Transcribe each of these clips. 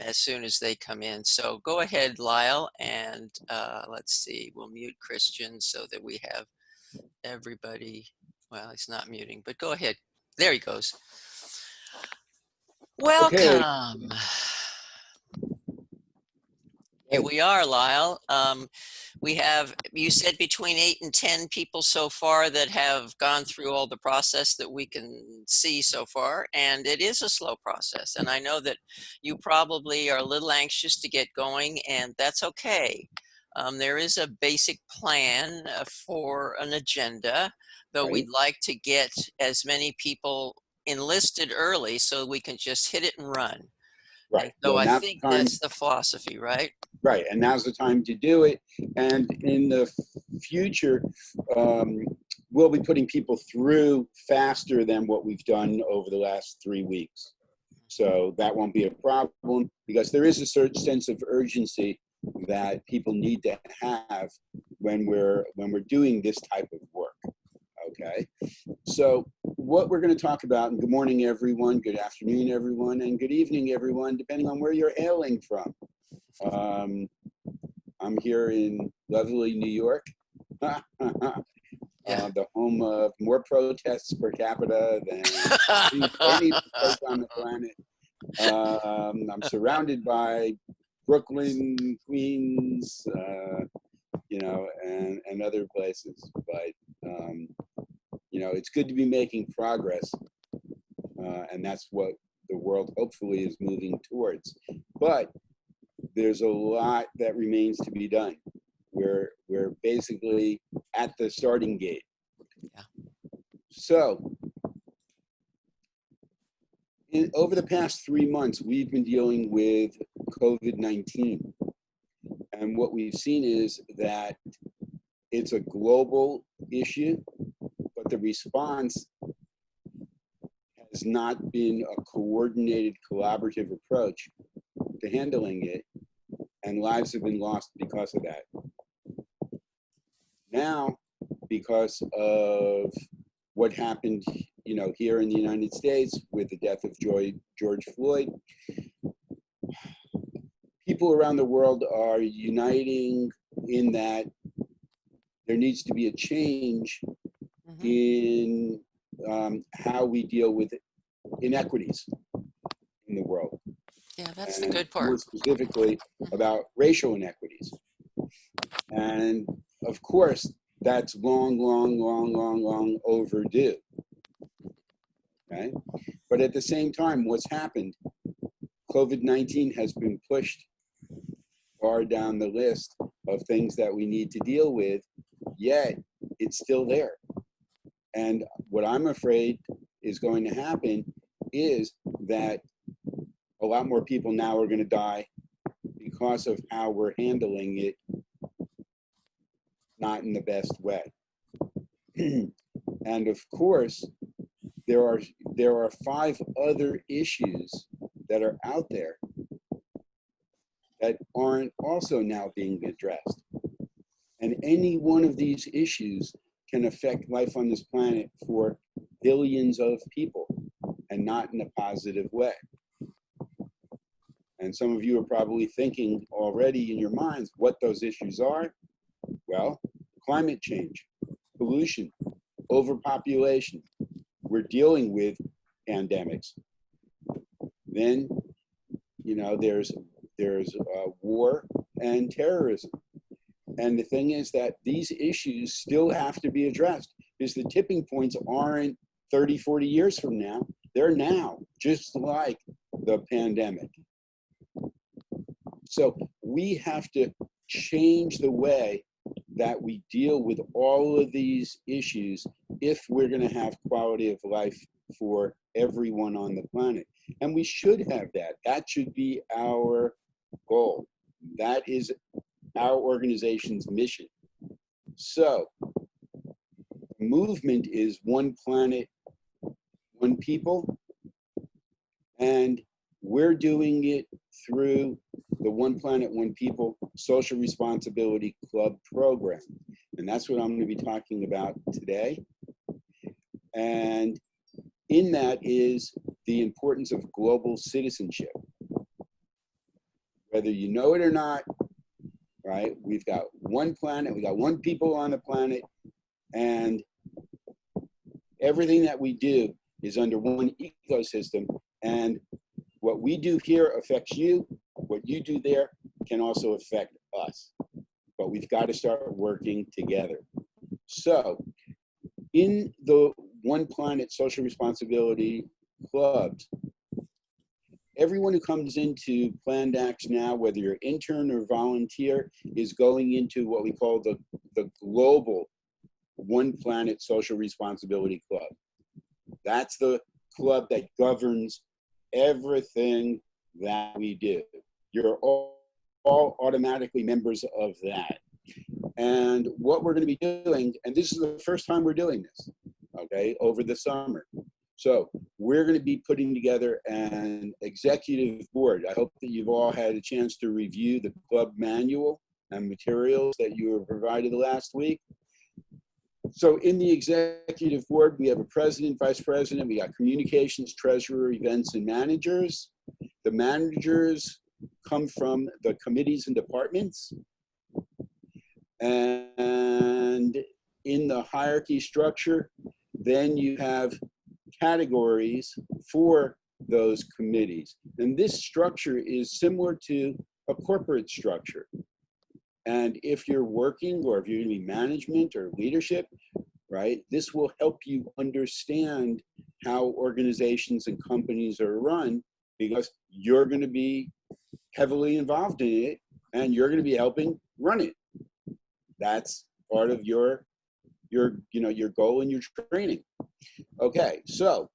as soon as they come in. So go ahead, Lyle, and let's see, we'll mute Christian so that we have everybody. Well, he's not muting, but go ahead. There he goes. Okay. Welcome. Here we are, Lyle. We have, you said between 8 and 10 people so far that have gone through all the process that we can see so far, and it is a slow process. And I know that you probably are a little anxious to get going, and that's okay. There is a basic plan for an agenda, though Right. we'd like to get as many people enlisted early so we can just hit it and run. And Right. so Well, I now's think the time. that's the philosophy, right? Right. And now's the time to do it. And in the future, we'll be putting people through faster than what we've done over the last 3 weeks. So that won't be a problem because there is a certain sense of urgency that people need to have when we're doing this type of work. Okay. So what we're going to talk about, and good morning, everyone, good afternoon, everyone, and good evening, everyone, depending on where you're hailing from. I'm here in lovely New York, the home of more protests per capita than any place on the planet. I'm surrounded by Brooklyn, Queens, and other places. But, it's good to be making progress. And that's what the world hopefully is moving towards. But there's a lot that remains to be done. We're basically at the starting gate. Yeah. So, over the past 3 months, we've been dealing with COVID-19. And what we've seen is that it's a global issue, but the response has not been a coordinated, collaborative approach to handling it, and lives have been lost because of that. Now, because of what happened, here in the United States with the death of George Floyd, people around the world are uniting in that there needs to be a change in how we deal with inequities in the world. Yeah, that's the And good part. more specifically about racial inequities. And of course, that's long overdue. Okay? But at the same time, what's happened, COVID-19 has been pushed far down the list of things that we need to deal with, yet it's still there. And what I'm afraid is going to happen is that a lot more people now are going to die because of how we're handling it, not in the best way. And of course, there are 5 other issues that are out there that aren't also now being addressed. And any one of these issues can affect life on this planet for billions of people, and not in a positive way. And some of you are probably thinking already in your minds what those issues are. Well, climate change, pollution, overpopulation. We're dealing with pandemics. Then, there's war and terrorism. And the thing is that these issues still have to be addressed because the tipping points aren't 30, 40 years from now. They're now, just like the pandemic. So we have to change the way that we deal with all of these issues if we're going to have quality of life for everyone on the planet. And we should have that. That should be our goal. That is our organization's mission. So, movement is one planet, one people, and we're doing it through the One Planet, One People Social Responsibility Club program. And that's what I'm going to be talking about today. And in that is the importance of global citizenship. whether you know it or not, right? We've got one planet, we got one people on the planet, and everything that we do is under one ecosystem. And what we do here affects you. What you do there can also affect us. But we've got to start working together. So in the One Planet Social Responsibility clubs, everyone who comes into Planned Acts now, whether you're intern or volunteer, is going into what we call the global One Planet Social Responsibility Club. That's the club that governs everything that we do. You're all automatically members of that. And what we're going to be doing, and this is the first time we're doing this, okay, over the summer. So we're going to be putting together an executive board. I hope that you've all had a chance to review the club manual and materials that you were provided last week. So in the executive board, we have a president, vice president, we got communications, treasurer, events, and managers. The managers come from the committees and departments. And in the hierarchy structure, then you have categories for those committees. And this structure is similar to a corporate structure. And if you're working, or if you're going to be management or leadership, right, this will help you understand how organizations and companies are run, because you're going to be heavily involved in it and you're going to be helping run it. That's part of your goal and your training. Okay, so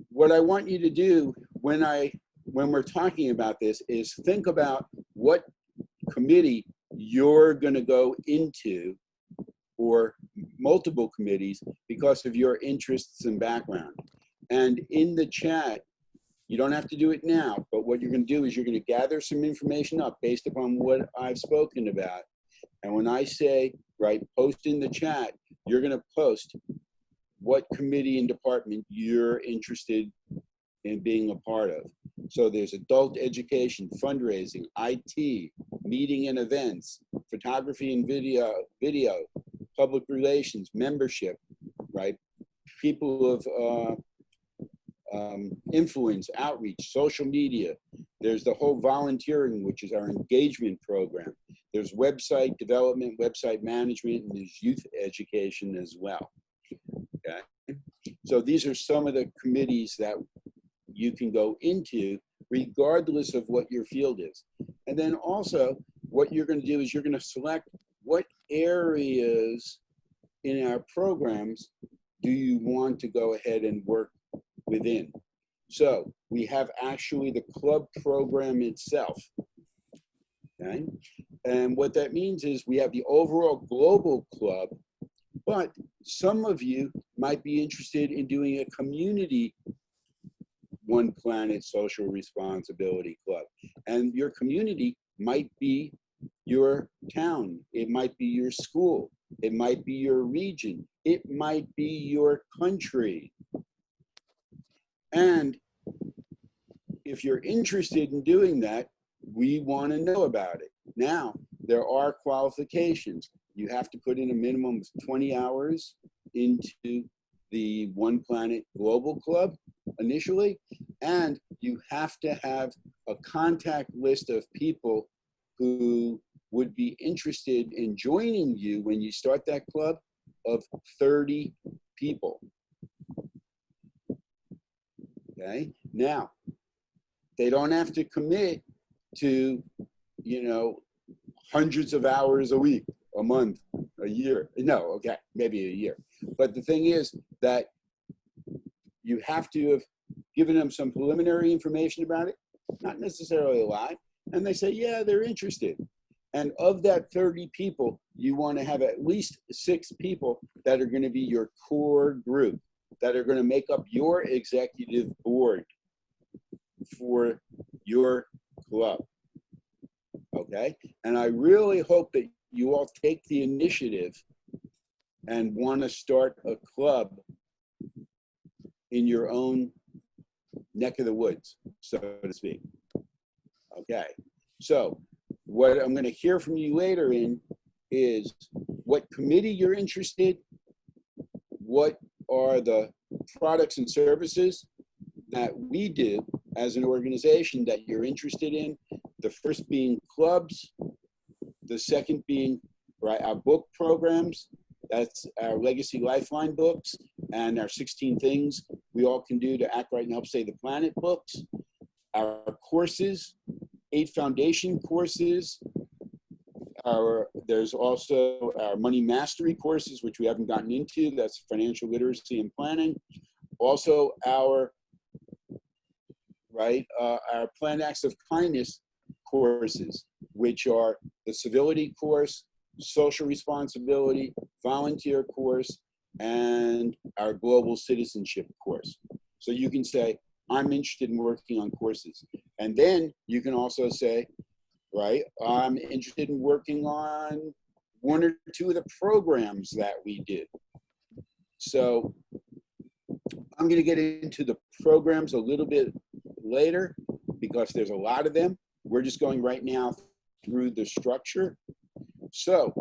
what I want you to do when we're talking about this is think about what committee you're going to go into, or multiple committees, because of your interests and background. And in the chat, you don't have to do it now, but what you're going to do is you're going to gather some information up based upon what I've spoken about. And when I say, right, post in the chat, you're going to post what committee and department you're interested in being a part of. So there's adult education, fundraising, IT, meeting and events, photography and video, public relations, membership, right? People of influence, outreach, social media. There's the whole volunteering, which is our engagement program. There's website development, website management, and there's youth education as well. Okay, so these are some of the committees that you can go into regardless of what your field is. And then also what you're going to do is you're going to select what areas in our programs do you want to go ahead and work within. So we have actually the club program itself. Okay, and what that means is we have the overall global club, but some of you might be interested in doing a community One Planet Social Responsibility Club. And your community might be your town, it might be your school, it might be your region, it might be your country. And if you're interested in doing that, we want to know about it. Now, there are qualifications. You have to put in a minimum of 20 hours into the One Planet Global Club initially, and you have to have a contact list of people who would be interested in joining you when you start that club of 30 people. Okay, now they don't have to commit to, hundreds of hours a week, a month, a year. No, okay, maybe a year. But the thing is that you have to have given them some preliminary information about it, not necessarily a lot, and they say, yeah, they're interested. And of that 30 people, you want to have at least 6 people that are going to be your core group, that are going to make up your executive board for your club. Okay? And I really hope that you all take the initiative and want to start a club in your own neck of the woods, so to speak. Okay, so what I'm going to hear from you later in is what committee you're interested, what are the products and services that we do as an organization that you're interested in. The first being clubs, the second being our book programs. That's our Legacy Lifeline books and our 16 things we all can do to act right and help save the planet books. Our courses, 8 foundation courses. There's also our money mastery courses, which we haven't gotten into. That's financial literacy and planning. Also our planned acts of kindness courses, which are the civility course, social responsibility, volunteer course, and our global citizenship course. So you can say, I'm interested in working on courses. And then you can also say, right, I'm interested in working on 1 or 2 of the programs that we did. So I'm going to get into the programs a little bit later because there's a lot of them. We're just going right now through the structure. So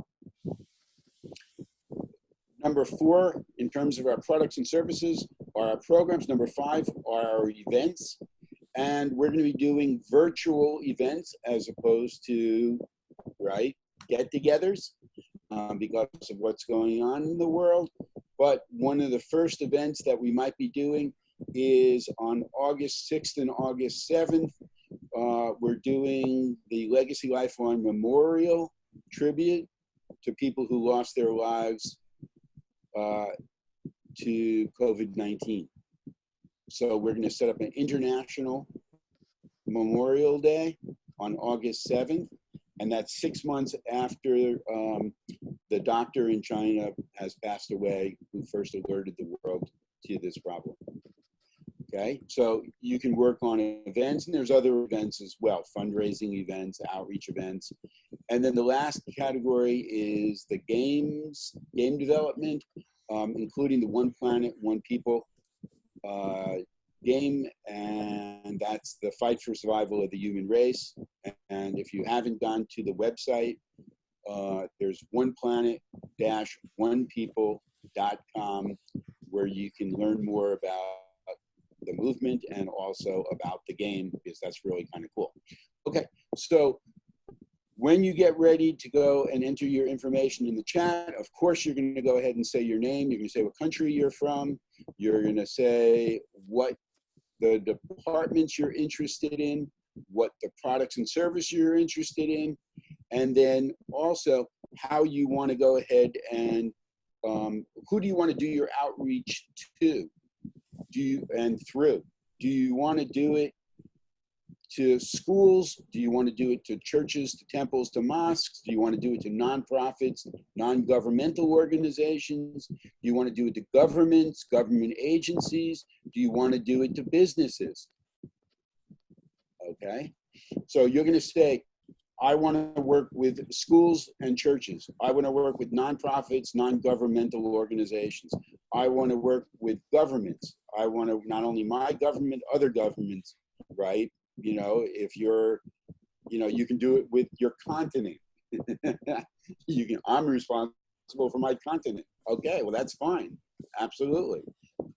number 4, in terms of our products and services, are our programs. Number 5 are our events. And we're going to be doing virtual events as opposed to, get-togethers because of what's going on in the world. But one of the first events that we might be doing is on August 6th and August 7th. We're doing the Legacy Lifeline Memorial Tribute to people who lost their lives to COVID-19. So we're going to set up an international Memorial Day on August 7th, and that's 6 months after the doctor in China has passed away who first alerted the world to this problem. Okay, so you can work on events, and there's other events as well, fundraising events, outreach events. And then the last category is the game development, including the One Planet, One People game, and that's the fight for survival of the human race. And if you haven't gone to the website, there's oneplanet-onepeople.com where you can learn more about the movement and also about the game, because that's really kind of cool. Okay, so when you get ready to go and enter your information in the chat, of course, you're going to go ahead and say your name. You're going to say what country you're from. You're going to say what the departments you're interested in, what the products and service you're interested in, and then also how you want to go ahead and who do you want to do your outreach to? Do you want to do it to schools? Do you want to do it to churches, to temples, to mosques? Do you want to do it to nonprofits, non-governmental organizations? Do you want to do it to governments, government agencies? Do you want to do it to businesses? Okay, so you're going to say, I want to work with schools and churches. I want to work with nonprofits, non-governmental organizations. I want to work with governments. I want to, not only my government, other governments, right? You know, if you're, you can do it with your continent. I'm responsible for my continent. Okay, well, that's fine. Absolutely.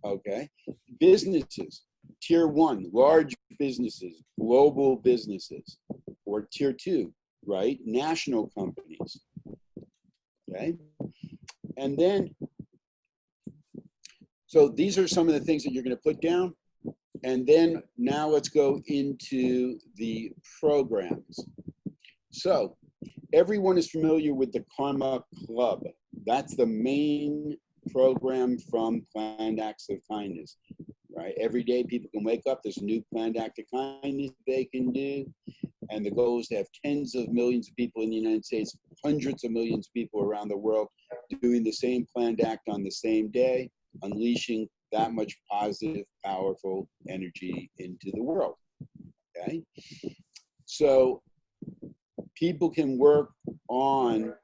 Okay. Businesses, tier 1, large businesses, global businesses, or tier 2, right? National companies. Okay. And then, so these are some of the things that you're going to put down. And then now let's go into the programs. So everyone is familiar with the Karma Club. That's the main program from Planned Acts of Kindness, right? Every day people can wake up, there's a new planned act of kindness they can do. And the goal is to have tens of millions of people in the United States, hundreds of millions of people around the world doing the same planned act on the same day, unleashing that much positive, powerful energy into the world, okay? So people can work on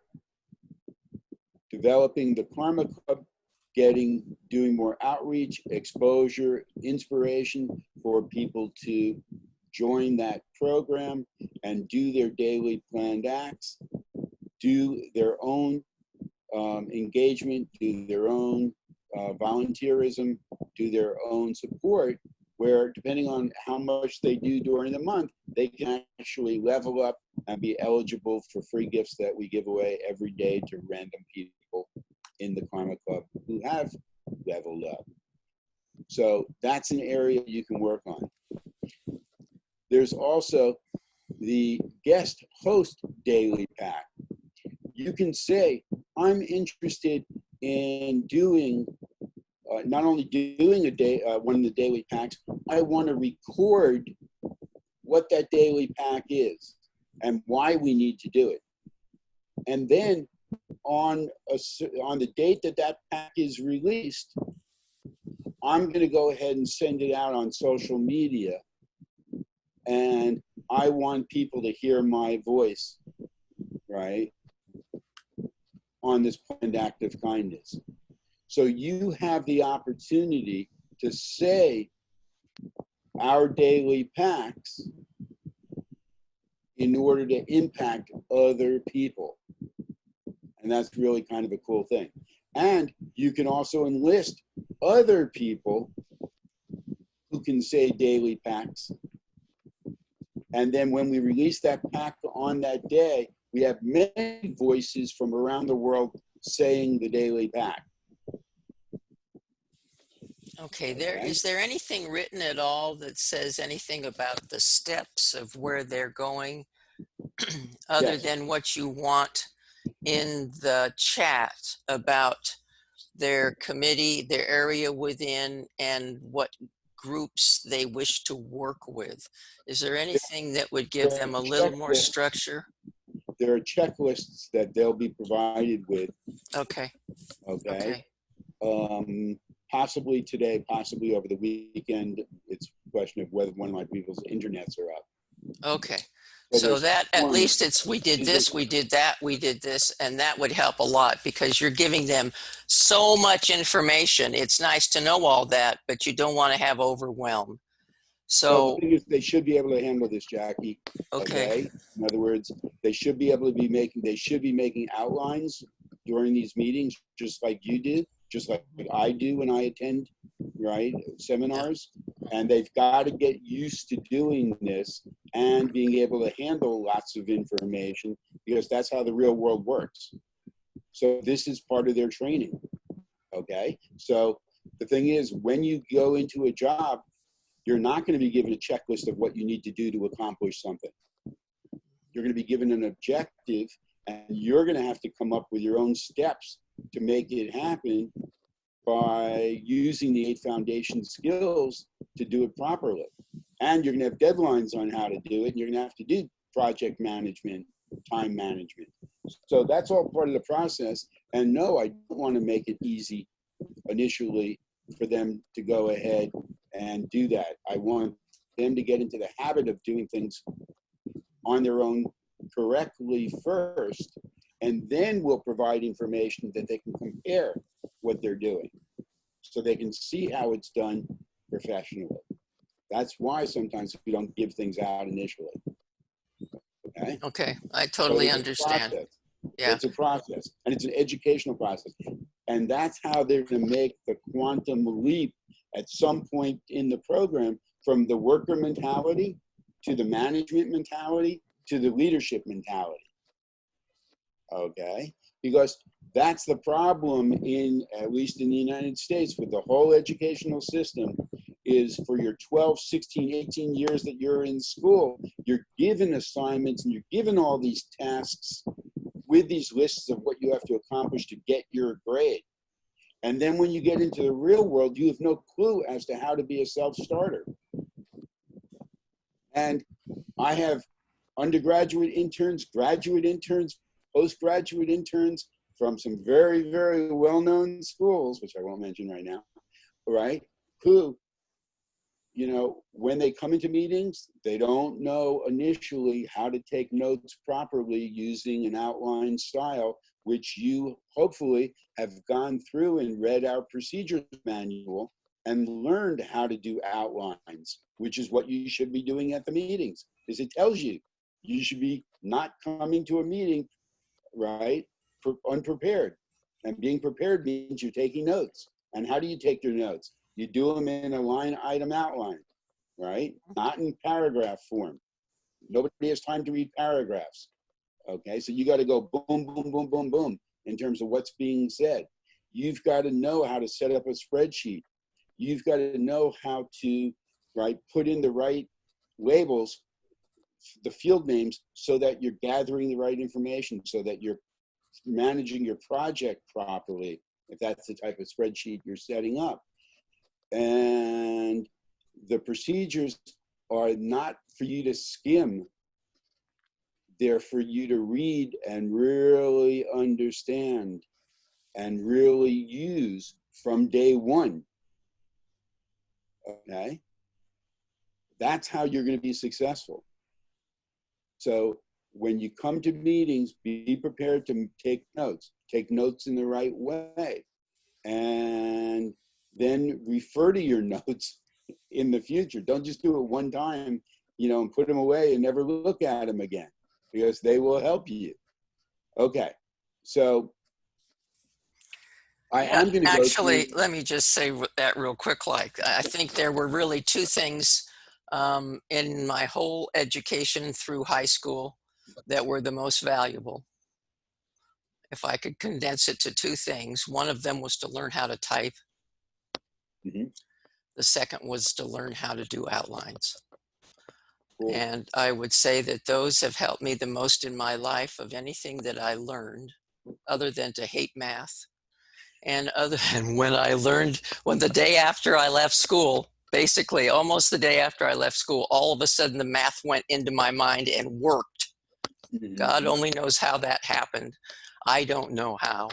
developing the Karma Club, doing more outreach, exposure, inspiration for people to join that program and do their daily planned acts, do their own engagement, do their own volunteerism, do their own support, where depending on how much they do during the month, they can actually level up and be eligible for free gifts that we give away every day to random people in the Climate Club who have leveled up. So that's an area you can work on. There's also the guest host daily pack. You can say, I'm interested in doing, not only doing one of the daily packs, I want to record what that daily pack is and why we need to do it. And then on the date that that pack is released, I'm going to go ahead and send it out on social media. And I want people to hear my voice, right, on this planned act of kindness. So you have the opportunity to say our daily packs in order to impact other people. And that's really kind of a cool thing. And you can also enlist other people who can say daily packs. And then when we release that pack on that day, we have many voices from around the world saying the daily pack. Okay, is there anything written at all that says anything about the steps of where they're going other Yes. than what you want in the chat about their committee, their area within, and what groups they wish to work with? Is there anything that would give them a little more structure? There are checklists that they'll be provided with. Okay. Okay. Possibly today, possibly over the weekend. It's a question of whether one of my people's internets are up. Okay. So that at least it's we did this, we did that, we did this, and that would help a lot because you're giving them so much information. It's nice to know all that, but you don't want to have overwhelm. So well, the thing is, they should be able to handle this, Jackie. Okay. In other words, they should be able to be making outlines during these meetings, just like you did, just like I do when I attend, right, seminars. And they've got to get used to doing this and being able to handle lots of information because that's how the real world works. So this is part of their training, okay? So the thing is, when you go into a job, you're not going to be given a checklist of what you need to do to accomplish something. You're going to be given an objective, and you're going to have to come up with your own steps to make it happen by using the 8 foundation skills to do it properly. And you're going to have deadlines on how to do it, and you're going to have to do project management, time management. So that's all part of the process. And no, I don't want to make it easy initially for them to go ahead and do that. I want them to get into the habit of doing things on their own correctly first, and then we'll provide information that they can compare what they're doing so they can see how it's done professionally. That's why sometimes we don't give things out initially. Okay? Okay, I totally understand. Yeah. It's a process, and it's an educational process. And that's how they're going to make the quantum leap at some point in the program from the worker mentality to the management mentality to the leadership mentality. Okay? Because that's the problem at least in the United States with the whole educational system is for your 12, 16, 18 years that you're in school, you're given assignments and you're given all these tasks with these lists of what you have to accomplish to get your grade. And then when you get into the real world, you have no clue as to how to be a self-starter. And I have undergraduate interns, graduate interns, postgraduate interns from some very, very well-known schools, which I won't mention right now, right? Who, you know, when they come into meetings, they don't know initially how to take notes properly using an outline style, which you hopefully have gone through and read our procedures manual and learned how to do outlines, which is what you should be doing at the meetings, is it tells you you should be not coming to a meeting, right, unprepared. And being prepared means you're taking notes. And how do you take your notes? You do them in a line item outline, right? Not in paragraph form. Nobody has time to read paragraphs. Okay, so you got to go boom, boom, boom, boom, boom in terms of what's being said. You've got to know how to set up a spreadsheet. You've got to know how to, right, put in the right labels, the field names, so that you're gathering the right information, so that you're managing your project properly, if that's the type of spreadsheet you're setting up. And the procedures are not for you to skim. They're for you to read and really understand and really use from day one. Okay? That's how you're going to be successful. So when you come to meetings, be prepared to take notes in the right way, and then refer to your notes in the future. Don't just do it one time, and put them away and never look at them again, because they will help you. Okay, so I am going to go actually, through. let me just say that real quick. I think there were really two things in my whole education through high school that were the most valuable. If I could condense it to two things, one of them was to learn how to type. Mhm. The second was to learn how to do outlines. Cool. And I would say that those have helped me the most in my life of anything that I learned, other than to hate math. And other than when the day after I left school, basically almost the day after I left school, all of a sudden the math went into my mind and worked. God Mhm. only knows how that happened. I don't know how.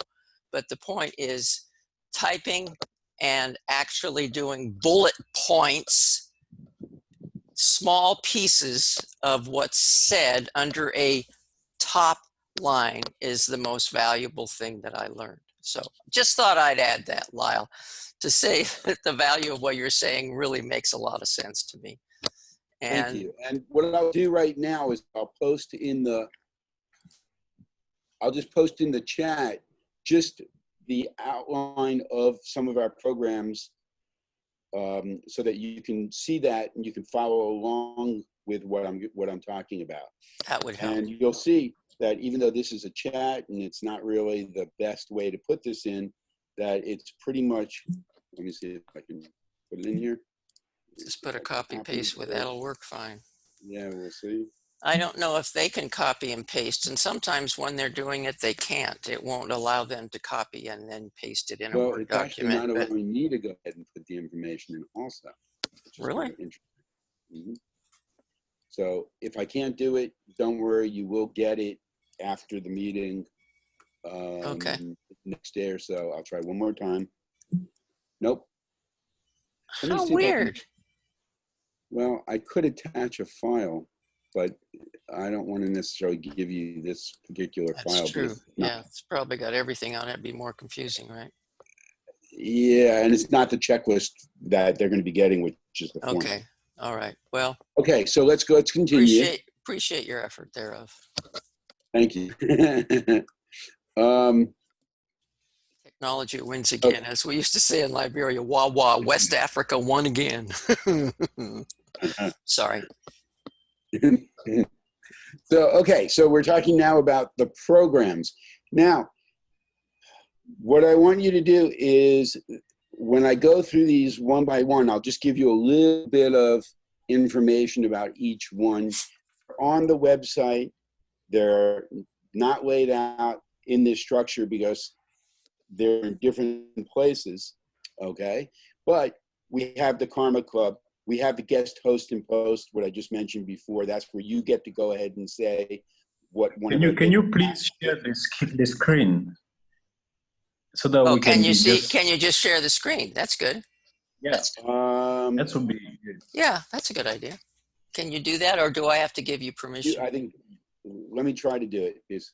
But the point is, typing and actually doing bullet points, small pieces of what's said under a top line, is the most valuable thing that I learned. So just thought I'd add that, Lyle, to say that the value of what you're saying really makes a lot of sense to me. Thank And you. And what I'll do right now is I'll just post in the chat just the outline of some of our programs, so that you can see that and you can follow along with what I'm talking about. that would help. And you'll see that even though this is a chat and it's not really the best way to put this in, that it's pretty much, let me see if I can put it in here. Just put a copy paste with that'll work fine. Yeah, we'll see. I don't know if they can copy and paste, and sometimes when they're doing it, they can't. It won't allow them to copy and then paste it in a Well, Word it's actually document. not But allowing me to go ahead and put the information in also, which is really, kind of interesting. Mhm. So if I can't do it, don't worry, you will get it after the meeting, okay. next day or so. I'll try one more time. Nope. Let me How see if I can. weird. Well, I could attach a file, but I don't want to necessarily give you this particular That's file true. because it's not. Yeah, it's probably got everything on it. It'd be more confusing, right? Yeah, and it's not the checklist that they're going to be getting, which is the form. Okay. All right. Well, Okay, so let's go. Let's continue. appreciate your effort thereof. Thank you. Technology wins again, Okay. as we used to say in Liberia. Wah wah, West Africa won again. Sorry. So we're talking now about the programs. Now, what I want you to do is, when I go through these one by one, I'll just give you a little bit of information about each one. On the website, they're not laid out in this structure because they're in different places, okay? But we have the Karma Club. We have the guest host and post, what I just mentioned before. That's where you get to go ahead and say what one of our Can you please share the screen so that we can can you be see? just, Can you just share the screen? That's good. yeah, that would be good. Yeah, that's a good idea. Can you do that, or do I have to give you permission? I think, let me try to do it, because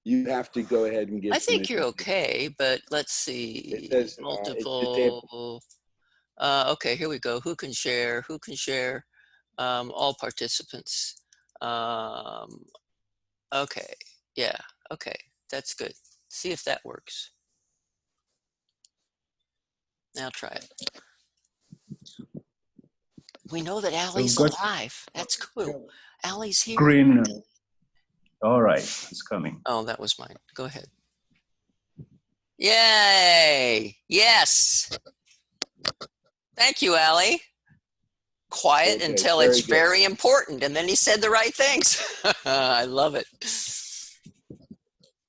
you have to go ahead and give I think permission. you're okay, but let's see. It says, Multiple. Okay, here we go. Who can share? Who can share? All participants. Um, okay, yeah, okay, that's good. See if that works. Now try it. We know that So we've Allie's got alive. That's cool. Allie's here. green. All right, it's coming. Oh, that was mine. Go ahead. Yay! Yes. Thank you, Allie. Quiet Okay, until very it's good. very important. And then he said the right things. I love it.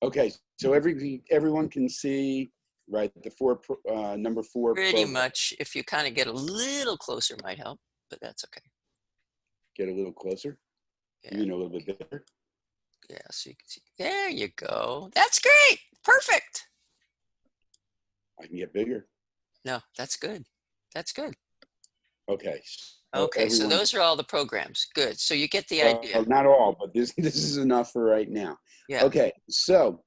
Okay, so everyone can see, right, the number 4 Pretty program. much. If you kind of get a little closer might help, but that's okay. Get a little closer. Yeah. You mean a little bit bigger. Yeah, so you can see. There you go. That's great. Perfect. I can get bigger. No, that's good. That's good. Okay. So Okay, so those are all the programs. Good. So you get the idea. not all, but this is enough for right now. Yeah. Okay, so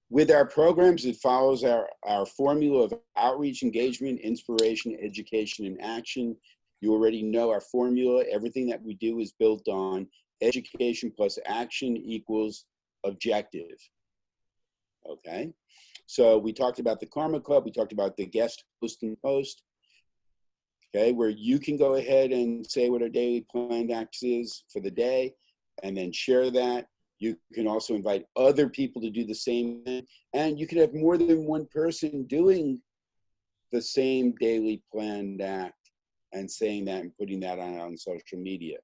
with our programs, it follows our formula of outreach, engagement, inspiration, education, and action. You already know our formula. Everything that we do is built on education plus action equals objective. Okay, so we talked about the Karma Club. We talked about the guest host and post. Okay, where you can go ahead and say what our daily planned acts is for the day and then share that. You can also invite other people to do the same thing. And you can have more than one person doing the same daily planned act and saying that and putting that on social media.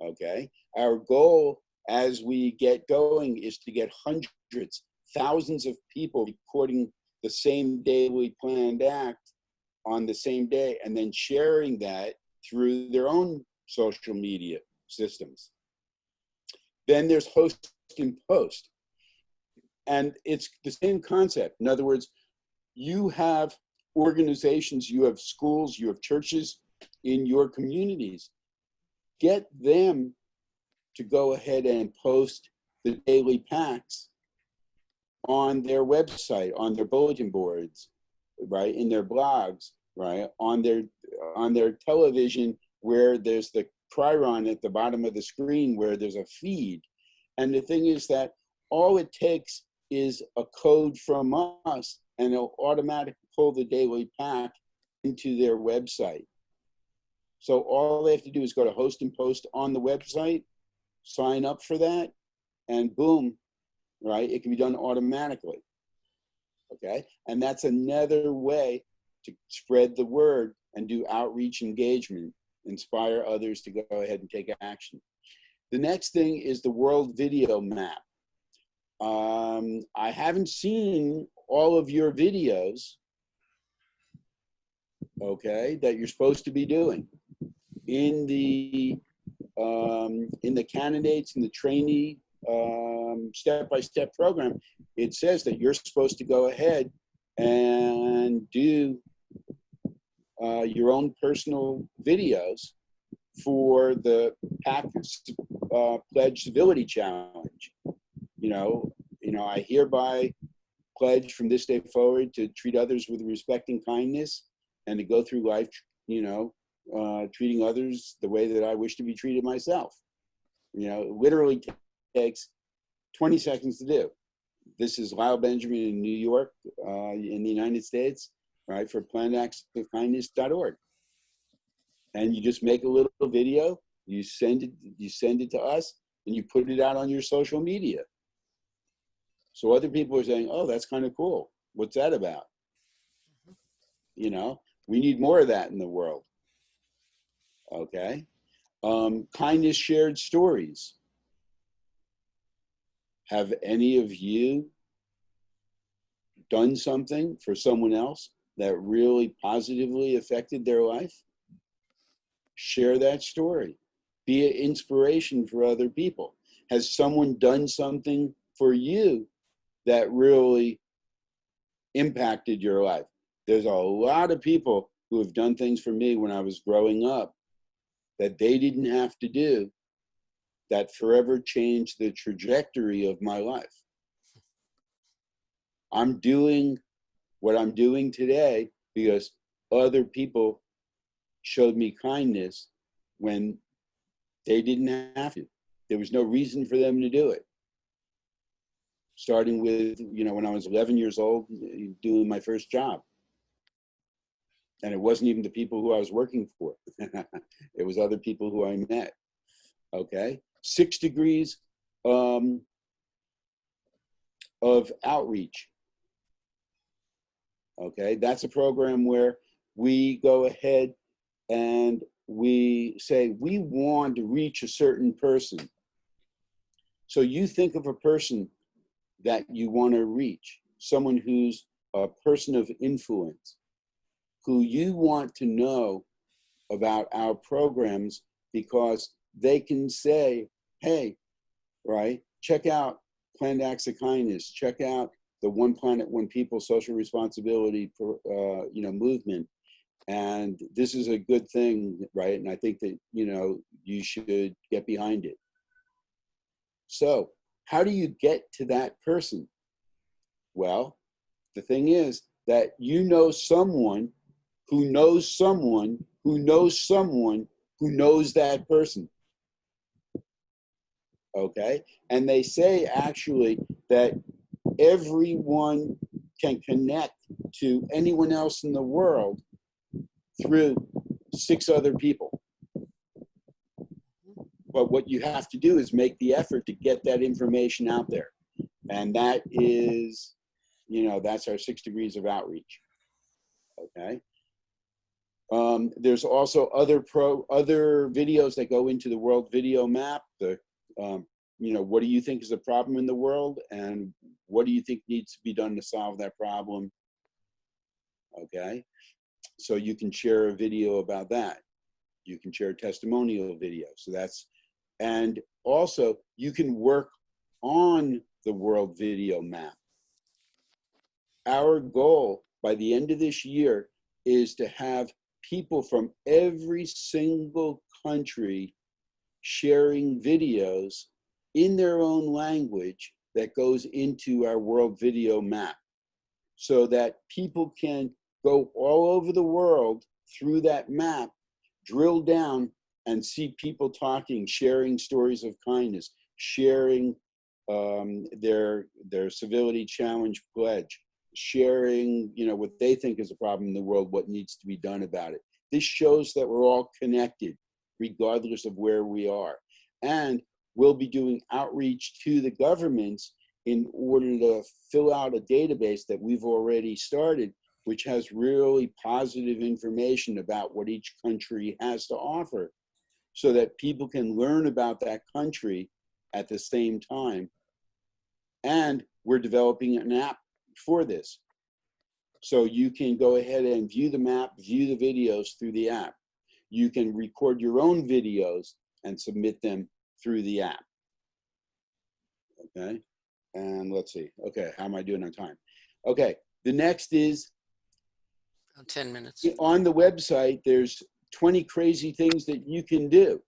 Okay, our goal as we get going is to get hundreds, thousands of people recording the same daily planned act on the same day and then sharing that through their own social media systems. Then there's host and post. And it's the same concept. In other words, you have organizations, you have schools, you have churches in your communities. Get them to go ahead and post the daily pacts on their website, on their bulletin boards, right, in their blogs, right, on their television where there's the chyron at the bottom of the screen where there's a feed. And the thing is that all it takes is a code from us and it'll automatically pull the daily pack into their website. So all they have to do is go to host and post on the website, sign up for that, and boom, right, it can be done automatically. Okay, and that's another way to spread the word and do outreach engagement, inspire others to go ahead and take action. The next thing is the world video map. I haven't seen all of your videos, okay, that you're supposed to be doing in the candidates and the trainee step-by-step program. It says that you're supposed to go ahead and do your own personal videos for the PAC Pledge Civility Challenge. You know, I hereby pledge from this day forward to treat others with respect and kindness and to go through life, treating others the way that I wish to be treated myself. You know, it literally takes 20 seconds to do. This is Lyle Benjamin in New York, in the United States, right, for plannedactsofkindness.org. And you just make a little video, you send it to us, and you put it out on your social media. So other people are saying, oh, that's kind of cool. What's that about? You know, we need more of that in the world. Okay. Kindness shared stories. Have any of you done something for someone else that really positively affected their life? Share that story. Be an inspiration for other people. Has someone done something for you that really impacted your life? There's a lot of people who have done things for me when I was growing up that they didn't have to do, that forever changed the trajectory of my life. I'm doing what I'm doing today because other people showed me kindness when they didn't have to. There was no reason for them to do it. Starting with, when I was 11 years old, doing my first job. And it wasn't even the people who I was working for. It was other people who I met. Okay. 6 degrees of outreach. Okay. That's a program where we go ahead and we say, we want to reach a certain person. So you think of a person that you want to reach, someone who's a person of influence, who you want to know about our programs because they can say, hey, right, check out Planned Acts of Kindness, check out the One Planet, One People social responsibility, movement. And this is a good thing, right? And I think that, you should get behind it. So how do you get to that person? Well, the thing is that you know someone who knows someone who knows someone who knows that person. Okay? And they say actually that everyone can connect to anyone else in the world through 6 other people. But what you have to do is make the effort to get that information out there. And that is, that's our 6 degrees of outreach. Okay? There's also other videos that go into the World Video Map. What do you think is a problem in the world, and what do you think needs to be done to solve that problem? Okay, so you can share a video about that. You can share a testimonial video. So and also you can work on the World Video Map. Our goal by the end of this year is to have people from every single country sharing videos in their own language that goes into our World Video Map, so that people can go all over the world through that map, drill down and see people talking, sharing stories of kindness, sharing their civility challenge pledge, sharing, what they think is a problem in the world, what needs to be done about it. This shows that we're all connected, regardless of where we are. And we'll be doing outreach to the governments in order to fill out a database that we've already started, which has really positive information about what each country has to offer, so that people can learn about that country at the same time. And we're developing an app for this. So you can go ahead and view the map, view the videos through the app. You can record your own videos and submit them through the app. Okay, and let's see. Okay, how am I doing on time? Okay, the next is 10 minutes. on the website, there's 20 crazy things that you can do.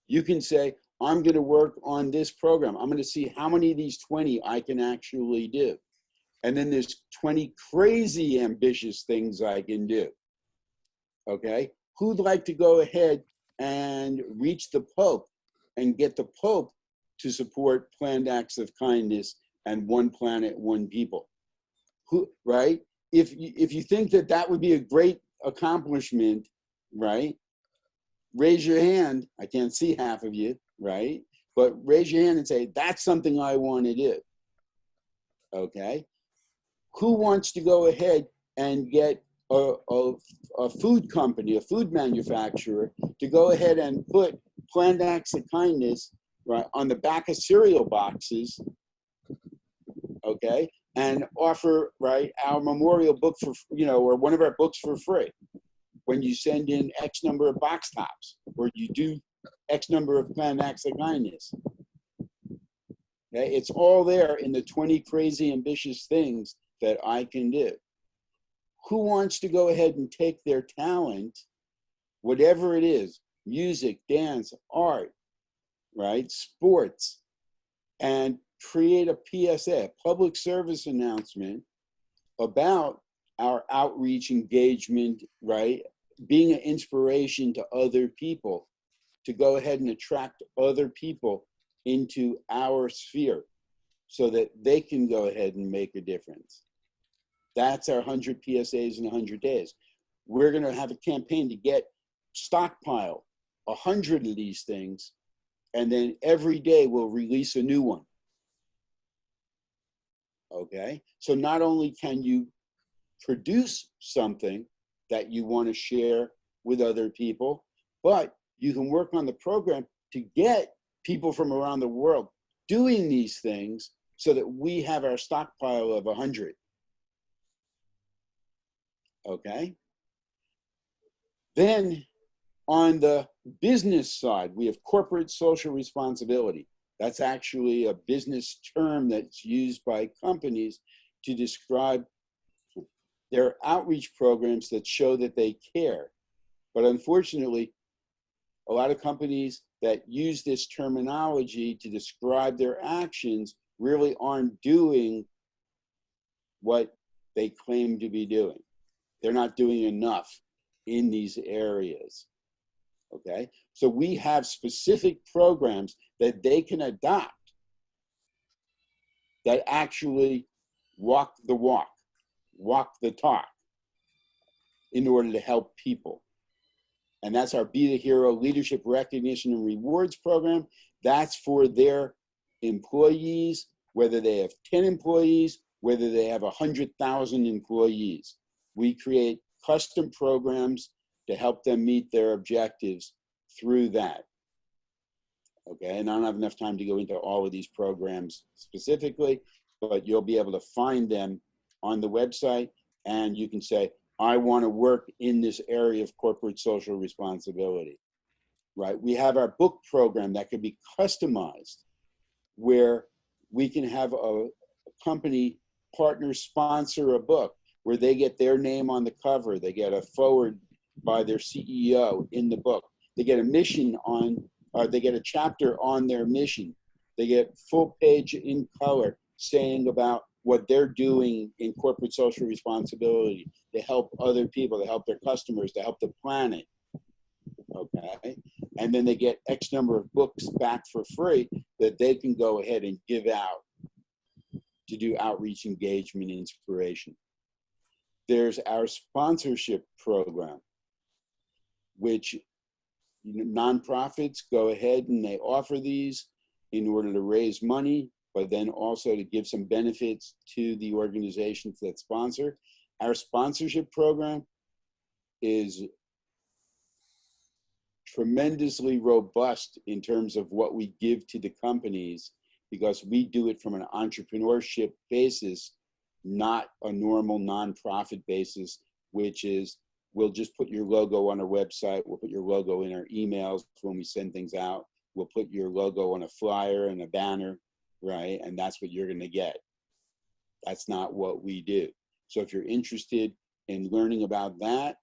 You can say, I'm going to work on this program. I'm going to see how many of these 20 I can actually do. And then there's 20 crazy ambitious things I can do. Okay, who'd like to go ahead and reach the Pope and get the Pope to support Planned Acts of Kindness and One Planet, One People? Who, right? If you think that that would be a great accomplishment, right? Raise your hand. I can't see half of you, right? But raise your hand and say, that's something I want to do. Okay? Who wants to go ahead and get a food company, a food manufacturer, to go ahead and put Planned Acts of Kindness, right, on the back of cereal boxes, okay, and offer, right, our memorial book for, or one of our books for free when you send in X number of box tops, or you do X number of Planned Acts of Kindness. Okay, it's all there in the 20 crazy ambitious things that I can do. Who wants to go ahead and take their talent, whatever it is, music, dance, art, right, sports, and create a PSA, a public service announcement about our outreach engagement, right? Being an inspiration to other people to go ahead and attract other people into our sphere so that they can go ahead and make a difference. That's our 100 PSAs in 100 days. We're going to have a campaign to get stockpile 100 of these things, and then every day we'll release a new one. Okay? So not only can you produce something that you want to share with other people, but you can work on the program to get people from around the world doing these things so that we have our stockpile of 100. Okay? Then on the business side, we have corporate social responsibility. That's actually a business term that's used by companies to describe their outreach programs that show that they care. But unfortunately, a lot of companies that use this terminology to describe their actions really aren't doing what they claim to be doing. They're not doing enough in these areas. Okay, so we have specific programs that they can adopt that actually walk the walk, walk the talk in order to help people. And that's our Be the Hero Leadership Recognition and Rewards program. That's for their employees, whether they have 10 employees, whether they have 100,000 employees. We create custom programs to help them meet their objectives through that. Okay, and I don't have enough time to go into all of these programs specifically, but you'll be able to find them on the website, and you can say, I want to work in this area of corporate social responsibility, right? We have our book program that could be customized, where we can have a company partner sponsor a book where they get their name on the cover, they get a forward by their CEO in the book, they get a mission on, or they get a chapter on their mission, they get full page in color saying about what they're doing in corporate social responsibility to help other people, to help their customers, to help the planet. Okay, and then they get X number of books back for free that they can go ahead and give out to do outreach, engagement, inspiration. There's our sponsorship program, which nonprofits go ahead and they offer these in order to raise money, but then also to give some benefits to the organizations that sponsor. Our sponsorship program is tremendously robust in terms of what we give to the companies, because we do it from an entrepreneurship basis, not a normal nonprofit basis, which is we'll just put your logo on our website, we'll put your logo in our emails when we send things out, we'll put your logo on a flyer and a banner, right? And that's what you're gonna get. That's not what we do. So if you're interested in learning about that,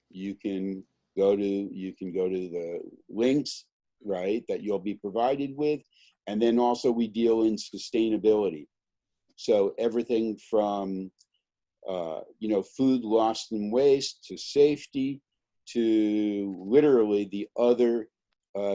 you can go to the links, right, that you'll be provided with. And then also we deal in sustainability. So everything from food loss and waste to safety to literally the other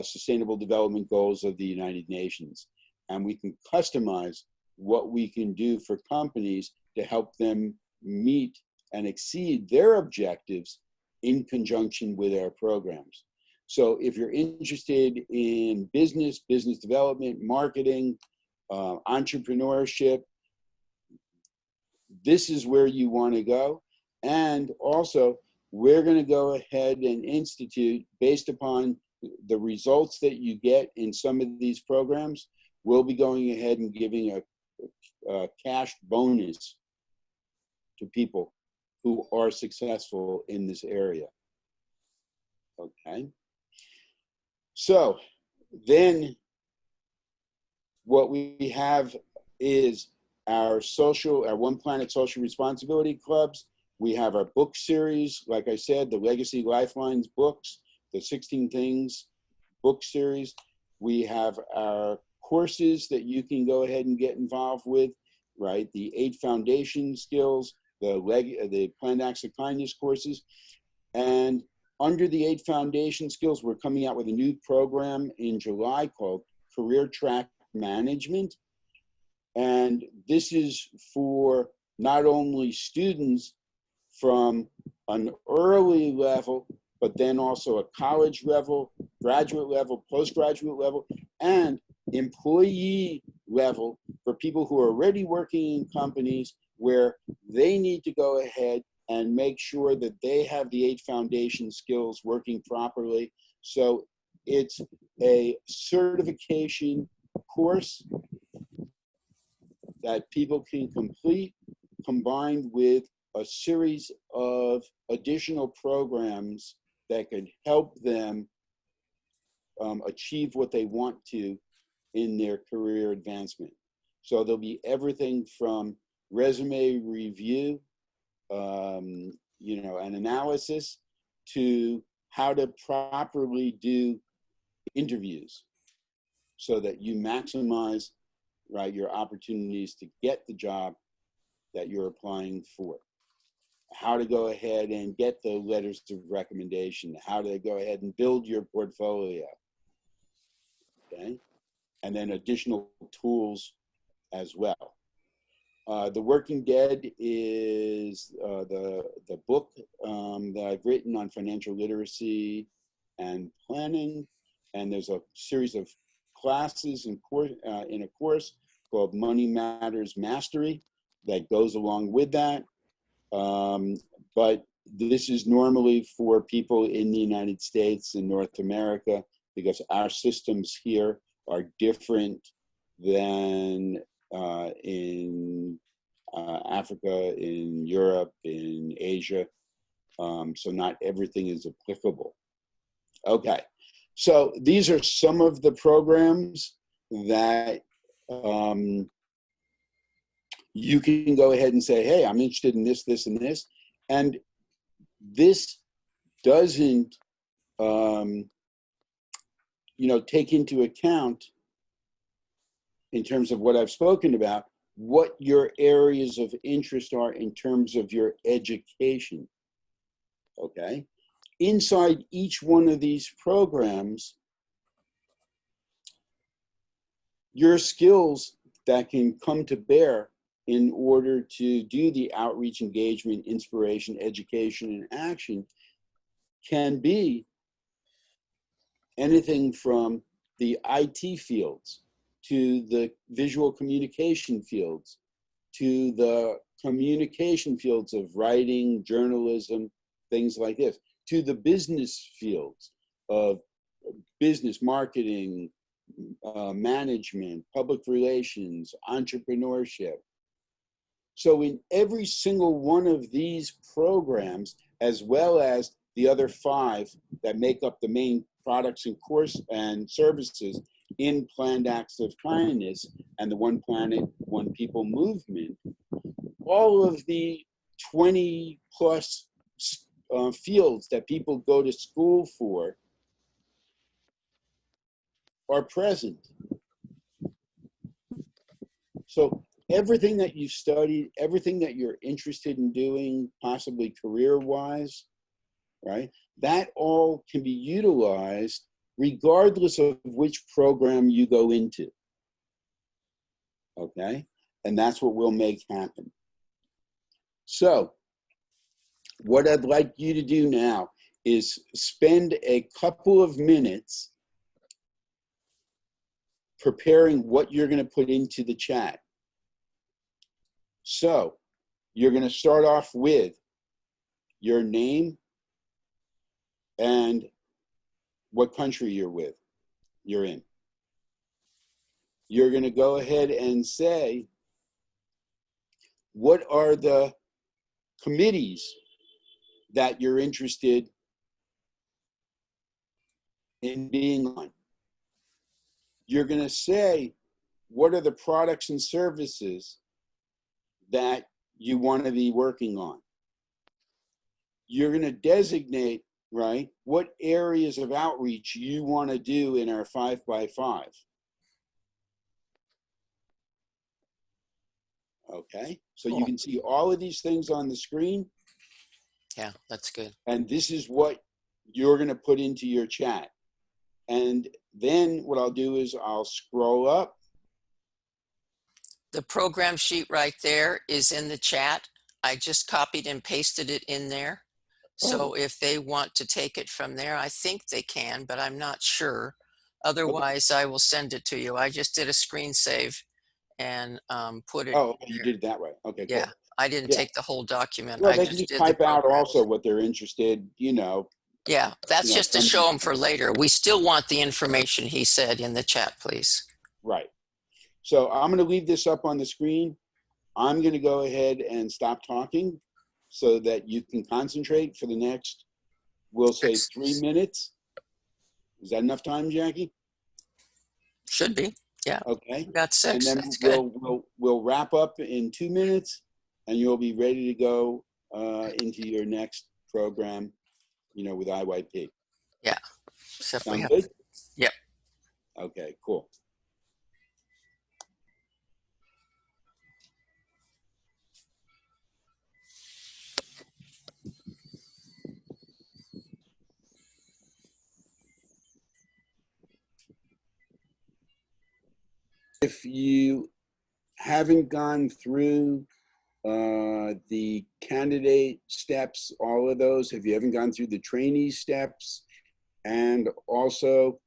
sustainable development goals of the United Nations. And we can customize what we can do for companies to help them meet and exceed their objectives in conjunction with our programs. So if you're interested in business development, marketing, entrepreneurship, this is where you want to go. And also, we're going to go ahead and institute, based upon the results that you get in some of these programs, we'll be going ahead and giving a cash bonus to people who are successful in this area. Okay. So then what we have is our One Planet Social Responsibility Clubs. We have our book series, like I said, the Legacy Lifelines books, the 16 Things book series. We have our courses that you can go ahead and get involved with, right? The 8 foundation skills, the Planned Acts of Kindness courses. And under the 8 foundation skills, we're coming out with a new program in July called Career Track Management. And this is for not only students from an early level, but then also a college level, graduate level, postgraduate level, and employee level for people who are already working in companies where they need to go ahead and make sure that they have the 8 foundation skills working properly. So it's a certification course that people can complete, combined with a series of additional programs that could help them achieve what they want to in their career advancement. So there'll be everything from resume review, an analysis, to how to properly do interviews so that you maximize, right, your opportunities to get the job that you're applying for. How to go ahead and get the letters of recommendation, how to go ahead and build your portfolio, okay? And then additional tools as well. The Working Dead is the book that I've written on financial literacy and planning. And there's a series of classes in a course called Money Matters Mastery that goes along with that. But this is normally for people in the United States and North America, because our systems here are different than in Africa, in Europe, in Asia. So not everything is applicable. Okay, so these are some of the programs that you can go ahead and say, hey, I'm interested in this, this, and this. And this doesn't, take into account, in terms of what I've spoken about, what your areas of interest are in terms of your education, okay? Inside each one of these programs, your skills that can come to bear in order to do the outreach, engagement, inspiration, education, and action can be anything from the IT fields to the visual communication fields to the communication fields of writing, journalism, things like this, to the business fields of business marketing, management, public relations, entrepreneurship. So in every single one of these programs, as well as the other 5 that make up the main products and course and services in Planned Acts of Kindness and the One Planet, One People movement, all of the 20 plus fields that people go to school for are present. So everything that you've studied, everything that you're interested in doing, possibly career-wise, right? That all can be utilized regardless of which program you go into, okay? And that's what we'll make happen. So what I'd like you to do now is spend a couple of minutes preparing what you're going to put into the chat. So you're going to start off with your name and what country you're in. You're going to go ahead and say, what are the committees that you're interested in being on? You're going to say, what are the products and services that you want to be working on? You're going to designate, right, what areas of outreach you want to do in our 5x5. Okay, so you Cool. can see all of these things on the screen, Yeah, that's good. and this is what you're going to put into your chat. And then what I'll do is I'll scroll up. The program sheet right there is in the chat. I just copied and pasted it in there. So if they want to take it from there, I think they can, but I'm not sure. Otherwise, I will send it to you. I just did a screen save and put it Oh, in you there. did it that way. Okay, cool. Yeah, I didn't Yeah. take the whole document. Well, I they can just just did the type out programs. also what they're interested, Yeah, that's just to some- show them for later. We still want the information he said in the chat, please. right. So I'm going to leave this up on the screen. I'm going to go ahead and stop talking so that you can concentrate for the next, we'll say 3 minutes. Is that enough time, Jackie? Should be. Yeah, Okay. we got 6. And then That's good. we'll wrap up in 2 minutes, and you'll be ready to go into your next program, with IYP. Yeah. Except we Sound have. good? Yep. Okay, cool. If you haven't gone through the candidate steps, all of those, if you haven't gone through the trainee steps, and also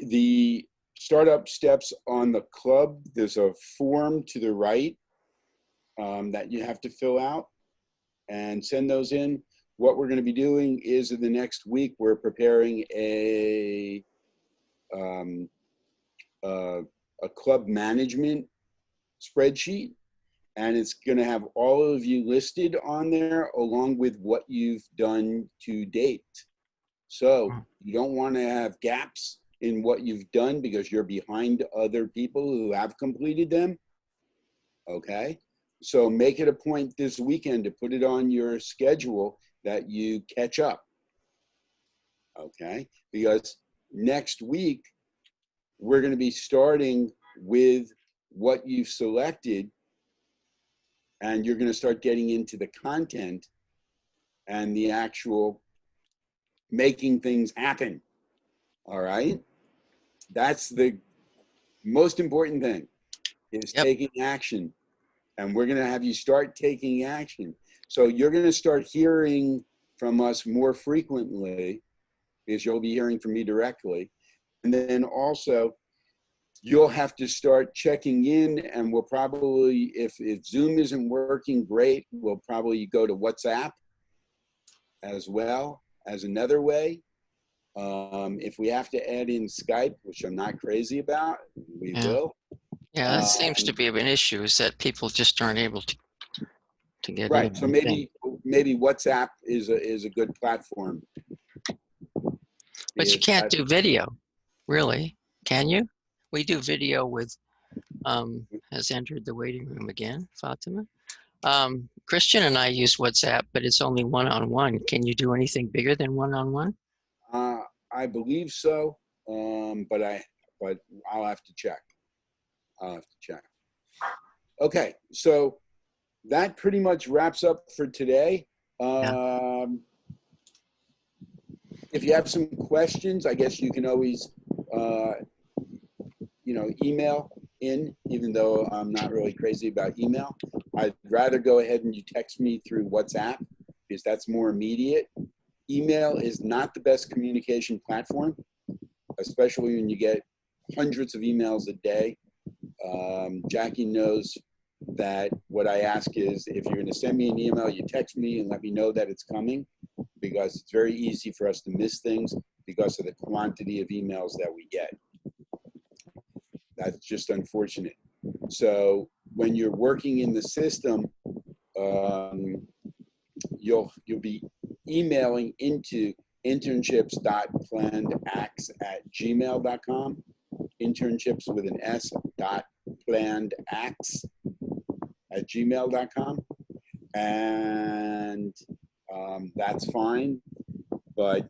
the startup steps on the club, there's a form to the right that you have to fill out and send those in. What we're going to be doing is in the next week, we're preparing a club management spreadsheet, and it's going to have all of you listed on there along with what you've done to date. So you don't want to have gaps in what you've done because you're behind other people who have completed them. Okay, so make it a point this weekend to put it on your schedule that you catch up. Okay, because next week we're going to be starting with what you've selected, and you're going to start getting into the content and the actual making things happen. All right, that's the most important thing, is taking action. And we're going to have you start taking action. So you're going to start hearing from us more frequently, because you'll be hearing from me directly. And then also, you'll have to start checking in, and we'll probably, if Zoom isn't working great, we'll probably go to WhatsApp as well as another way. If we have to add in Skype, which I'm not crazy about, we will. Yeah, that seems to be an issue, is that people just aren't able to get in. Right. So maybe WhatsApp is a good platform. But you can't do video, really, can you? We do video with, has entered the waiting room again, Fatima. Christian and I use WhatsApp, but it's only one-on-one. Can you do anything bigger than one-on-one? I believe so, but I'll have to check. Okay, so that pretty much wraps up for today. If you have some questions, I guess you can always, email in, even though I'm not really crazy about email. I'd rather go ahead and you text me through WhatsApp because that's more immediate. Email is not the best communication platform, especially when you get hundreds of emails a day. Jackie knows that what I ask is, if you're going to send me an email, you text me and let me know that it's coming, because it's very easy for us to miss things because of the quantity of emails that we get. That's just unfortunate. So when you're working in the system, you'll be emailing into internships.plannedacts@gmail.com, internships with an S .plannedacts@gmail.com, and that's fine. But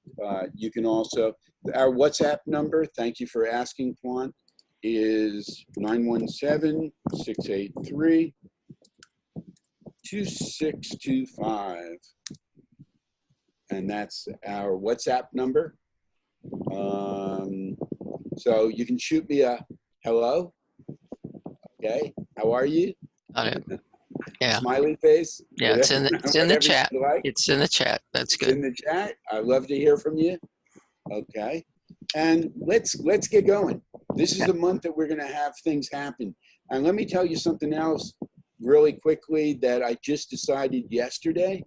you can also, our WhatsApp number, thank you for asking, Juan, is 917-683-2625. And that's our WhatsApp number. So you can shoot me a hello. Okay, how are you? Got it. Yeah. Smiley face. Yeah, it's in the whatever chat. you like. It's in the chat. That's It's good. in the chat. I'd love to hear from you. Okay, and let's get going. This is a month that we're going to have things happen. And let me tell you something else really quickly that I just decided yesterday.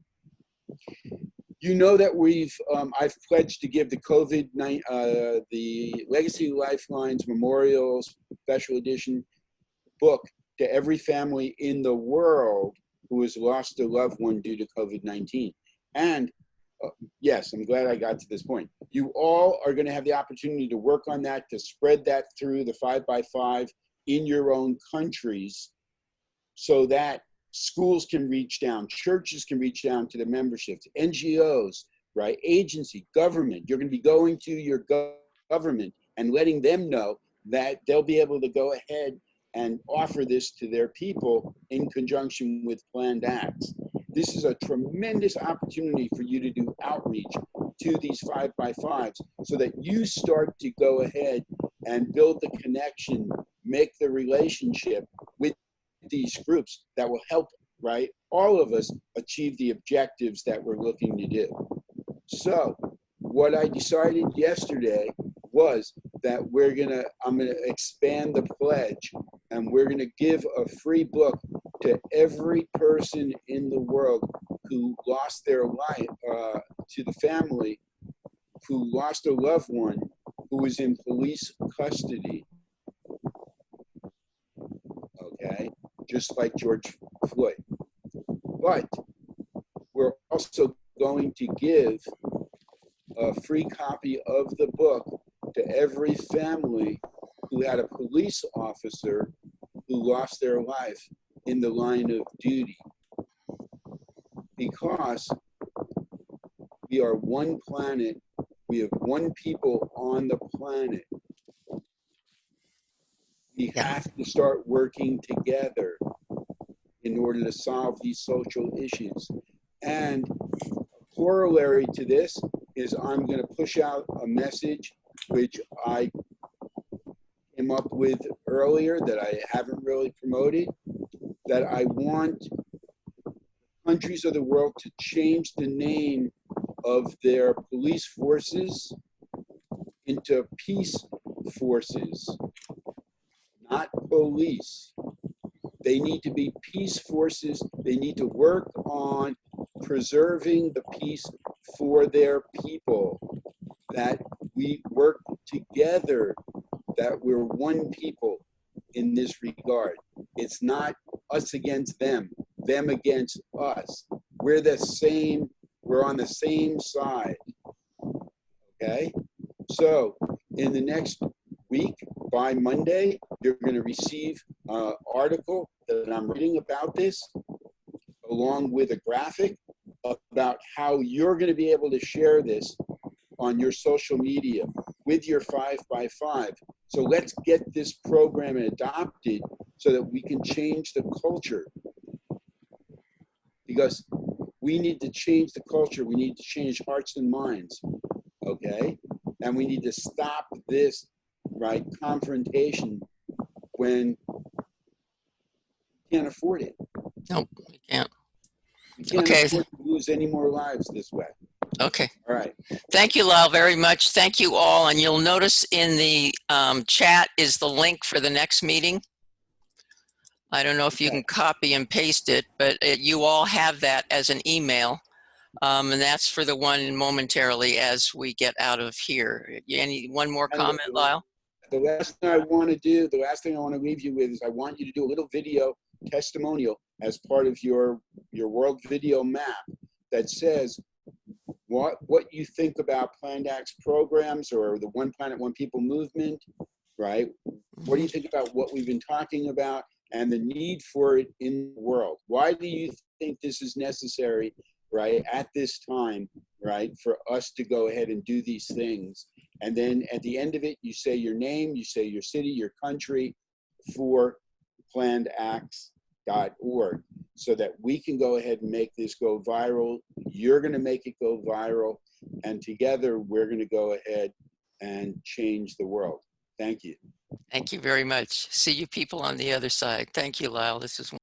You know that I've pledged to give the the Legacy Lifelines Memorial Special Edition book to every family in the world who has lost a loved one due to COVID-19. And yes, I'm glad I got to this point. You all are going to have the opportunity to work on that, to spread that through the 5x5 in your own countries so that schools can reach down, churches can reach down to the memberships, NGOs, right? Agency, government. You're going to be going to your government and letting them know that they'll be able to go ahead and offer this to their people in conjunction with planned acts. This is a tremendous opportunity for you to do outreach to these 5x5s so that you start to go ahead and build the connection, make the relationship with these groups that will help, right, all of us achieve the objectives that we're looking to do. So what I decided yesterday was that I'm gonna expand the pledge, and we're gonna give a free book to every person in the world who lost their life, to the family who lost a loved one who was in police custody. Okay, just like George Floyd. But we're also going to give a free copy of the book to every family who had a police officer who lost their life in the line of duty. Because we are one planet, we have one people on the planet. We have to start working together in order to solve these social issues. And corollary to this is I'm going to push out a message which I came up with earlier that I haven't really promoted, that I want countries of the world to change the name of their police forces into peace forces, not police. They need to be peace forces. They need to work on preserving the peace for their people, that we work together, that we're one people in this regard. It's not us against them, them against us. We're the same, we're on the same side, okay? So in the next week, by Monday, you're gonna receive an article that I'm reading about this, along with a graphic about how you're gonna be able to share this on your social media with your 5x5. So let's get this program adopted so that we can change the culture. Because we need to change the culture. We need to change hearts and minds, okay? And we need to stop this, right, confrontation when we can't afford it. Nope, we can't. We can't Okay. afford to lose any more lives this way. Okay. All right. Thank you, Lyle, very much. Thank you all. And you'll notice in the chat is the link for the next meeting. I don't know if you can copy and paste it, but you all have that as an email. And that's for the one momentarily as we get out of here. One more comment, Lyle? The last thing I want to do, the last thing I want to leave you with is I want you to do a little video testimonial as part of your world video map that says what you think about Planned Acts programs or the One Planet, One People movement, right? What do you think about what we've been talking about and the need for it in the world? Why do you think this is necessary, right, at this time, right, for us to go ahead and do these things? And then at the end of it, you say your name, you say your city, your country for plannedacts.org so that we can go ahead and make this go viral. You're going to make it go viral. And together, we're going to go ahead and change the world. Thank you. Thank you very much. See you people on the other side. Thank you, Lyle. This is